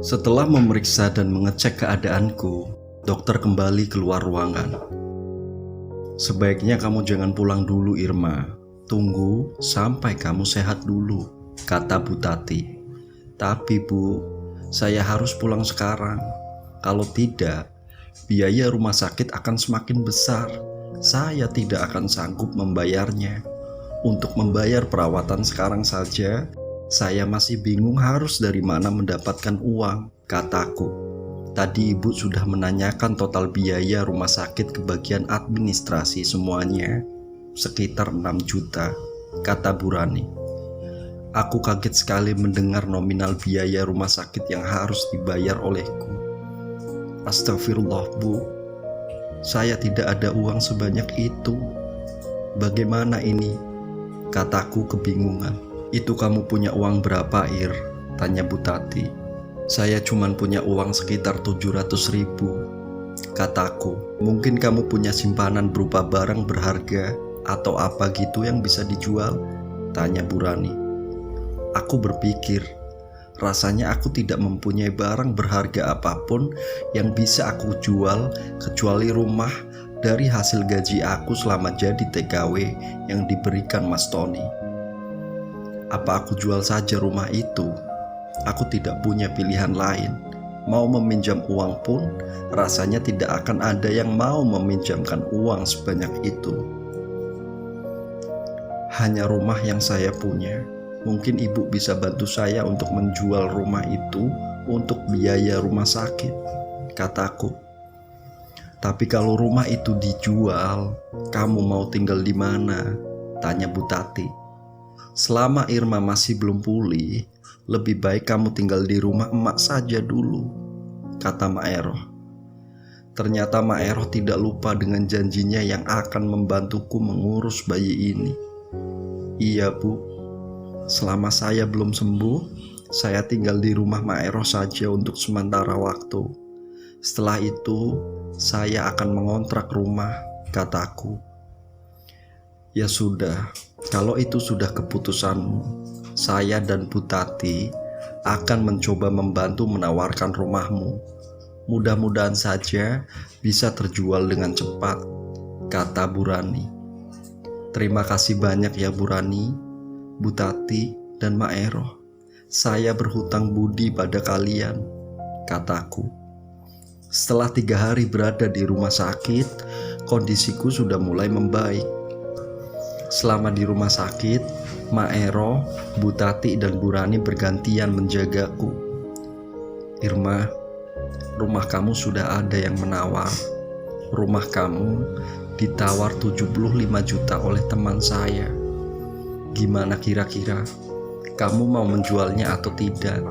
Setelah memeriksa dan mengecek keadaanku, dokter kembali keluar ruangan. "Sebaiknya kamu jangan pulang dulu, Irma. Tunggu sampai kamu sehat dulu," kata Bu Tati. "Tapi Bu, saya harus pulang sekarang. Kalau tidak, biaya rumah sakit akan semakin besar. Saya tidak akan sanggup membayarnya. Untuk membayar perawatan sekarang saja, saya masih bingung harus dari mana mendapatkan uang," kataku. "Tadi ibu sudah menanyakan total biaya rumah sakit ke bagian administrasi semuanya, sekitar 6 juta, kata Bu Rani. Aku kaget sekali mendengar nominal biaya rumah sakit yang harus dibayar olehku. "Astagfirullah, Bu. Saya tidak ada uang sebanyak itu. Bagaimana ini?" kataku kebingungan. "Itu kamu punya uang berapa, Ir?" tanya Bu Tati. "Saya cuman punya uang sekitar 700 ribu, kataku. "Mungkin kamu punya simpanan berupa barang berharga atau apa gitu yang bisa dijual?" tanya Bu Rani. Aku berpikir, rasanya aku tidak mempunyai barang berharga apapun yang bisa aku jual kecuali rumah dari hasil gaji aku selama jadi TKW yang diberikan Mas Tony. Apa aku jual saja rumah itu? Aku tidak punya pilihan lain. Mau meminjam uang pun rasanya tidak akan ada yang mau meminjamkan uang sebanyak itu. Hanya rumah yang saya punya. Mungkin ibu bisa bantu saya untuk menjual rumah itu untuk biaya rumah sakit, kataku. "Tapi kalau rumah itu dijual, kamu mau tinggal di mana?" tanya Bu Tati. "Selama Irma masih belum pulih, lebih baik kamu tinggal di rumah emak saja dulu," kata Mak Eroh. Ternyata Mak Eroh tidak lupa dengan janjinya yang akan membantuku mengurus bayi ini. "Iya, Bu. Selama saya belum sembuh, saya tinggal di rumah Mak Eroh saja untuk sementara waktu. Setelah itu, saya akan mengontrak rumah," kataku. "Ya sudah, kalau itu sudah keputusanmu, saya dan Bu Tati akan mencoba membantu menawarkan rumahmu. Mudah-mudahan saja bisa terjual dengan cepat," kata Bu Rani. "Terima kasih banyak ya Bu Rani, Bu Tati, dan Mak Eroh. Saya berhutang budi pada kalian," kataku. Setelah 3 hari berada di rumah sakit, kondisiku sudah mulai membaik. Selama di rumah sakit, Mak Eroh, Bu Tati, dan Bu Rani bergantian menjagaku. "Irma, rumah kamu sudah ada yang menawar. Rumah kamu ditawar 75 juta oleh teman saya. Gimana kira-kira? Kamu mau menjualnya atau tidak?"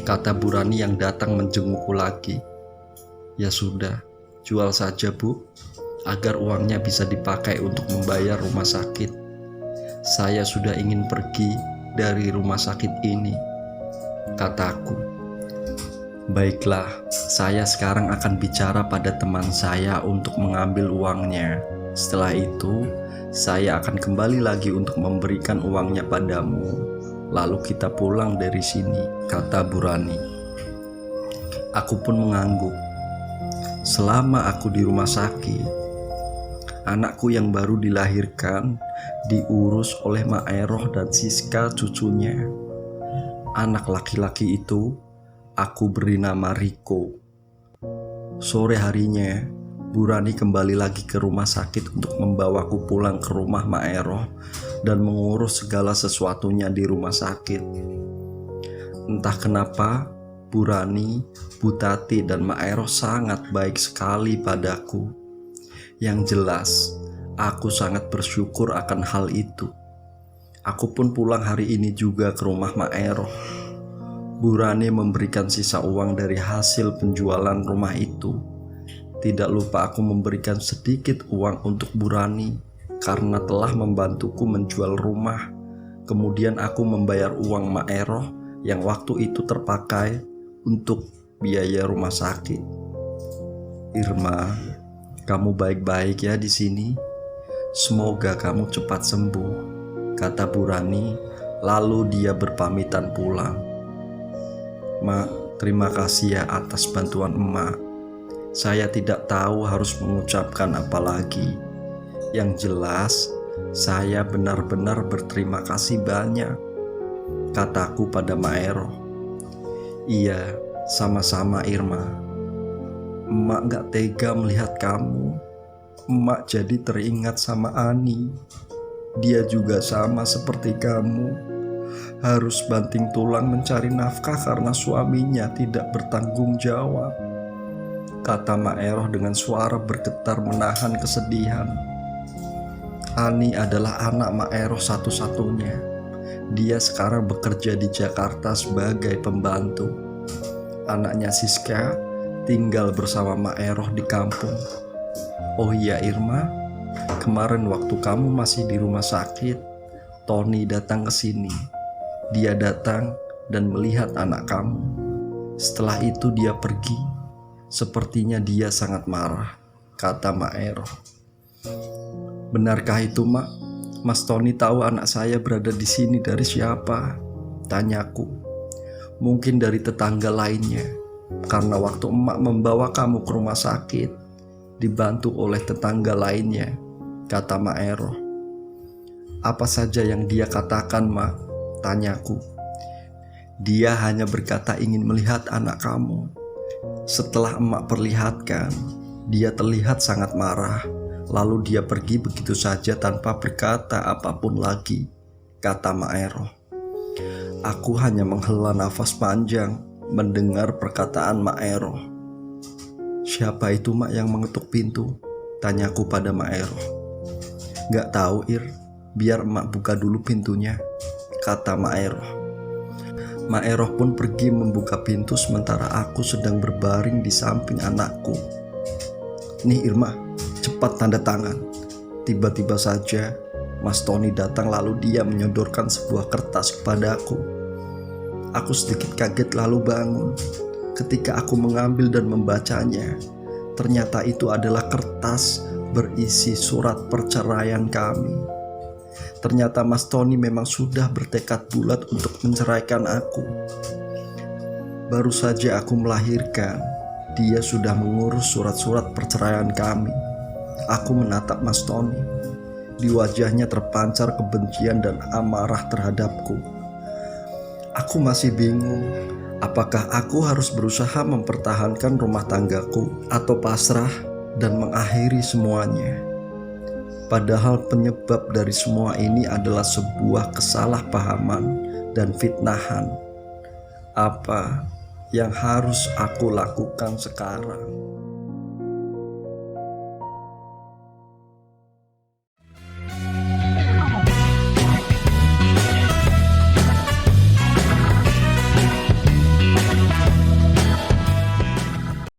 kata Bu Rani yang datang menjengukku lagi. "Ya sudah, jual saja Bu, agar uangnya bisa dipakai untuk membayar rumah sakit. Saya sudah ingin pergi dari rumah sakit ini," kataku. "Baiklah, saya sekarang akan bicara pada teman saya untuk mengambil uangnya. Setelah itu, saya akan kembali lagi untuk memberikan uangnya padamu. Lalu kita pulang dari sini," kata Bu Rani. Aku pun mengangguk. Selama aku di rumah sakit, anakku yang baru dilahirkan diurus oleh Mak Eroh dan Siska cucunya. Anak laki-laki itu aku beri nama Riko. Sore harinya, Bu Rani kembali lagi ke rumah sakit untuk membawaku pulang ke rumah Mak Eroh dan mengurus segala sesuatunya di rumah sakit. Entah kenapa, Bu Rani, Bu Tati, dan Mak Eroh sangat baik sekali padaku. Yang jelas, aku sangat bersyukur akan hal itu. Aku pun pulang hari ini juga ke rumah Mak Eroh. Bu Rani memberikan sisa uang dari hasil penjualan rumah itu. Tidak lupa aku memberikan sedikit uang untuk Bu Rani karena telah membantuku menjual rumah. Kemudian aku membayar uang Mak Eroh yang waktu itu terpakai untuk biaya rumah sakit. "Irma, kamu baik-baik ya di sini. Semoga kamu cepat sembuh," kata Bu Rani, lalu dia berpamitan pulang. "Mak, Terima kasih ya atas bantuan emak. Saya tidak tahu harus mengucapkan apa lagi. Yang jelas, saya benar-benar berterima kasih banyak, kataku pada Maeroh. Iya, sama-sama Irma. Emak gak tega melihat kamu. Emak jadi teringat sama Ani. Dia juga sama seperti kamu, harus banting tulang mencari nafkah karena suaminya tidak bertanggung jawab, kata Maeroh dengan suara bergetar menahan kesedihan. Ani adalah anak Maeroh satu-satunya. Dia sekarang bekerja di Jakarta sebagai pembantu. Anaknya Siska tinggal bersama Maeroh di kampung. Oh iya Irma, kemarin waktu kamu masih di rumah sakit, Tony datang ke sini. Dia datang dan melihat anak kamu. Setelah itu dia pergi. Sepertinya dia sangat marah, kata Maeroh. Benarkah itu, Mak? Mas Tony tahu anak saya berada di sini dari siapa? Tanyaku. Mungkin dari tetangga lainnya, karena waktu emak membawa kamu ke rumah sakit, dibantu oleh tetangga lainnya, kata Maeroh. Apa saja yang dia katakan, Mak? Tanyaku. Dia hanya berkata ingin melihat anak kamu. Setelah emak perlihatkan, dia terlihat sangat marah. Lalu dia pergi begitu saja tanpa berkata apapun lagi, kata Maeroh. Aku hanya menghela nafas panjang mendengar perkataan Maeroh. Siapa itu, Mak, yang mengetuk pintu? Tanyaku pada Maeroh. Gak tahu, Ir. Biar emak buka dulu pintunya, kata Maeroh. Maeroh pun pergi membuka pintu sementara aku sedang berbaring di samping anakku. Nih Irma, cepat tanda tangan. Tiba-tiba saja Mas Tony datang lalu dia menyodorkan sebuah kertas kepadaku. Aku sedikit kaget lalu bangun. Ketika aku mengambil dan membacanya, ternyata itu adalah kertas berisi surat perceraian kami. Ternyata Mas Tony memang sudah bertekad bulat untuk menceraikan aku. Baru saja aku melahirkan, dia sudah mengurus surat-surat perceraian kami. Aku menatap Mas Tony. Di wajahnya terpancar kebencian dan amarah terhadapku. Aku masih bingung, apakah aku harus berusaha mempertahankan rumah tanggaku atau pasrah dan mengakhiri semuanya. Padahal penyebab dari semua ini adalah sebuah kesalahpahaman dan fitnahan. Apa yang harus aku lakukan sekarang?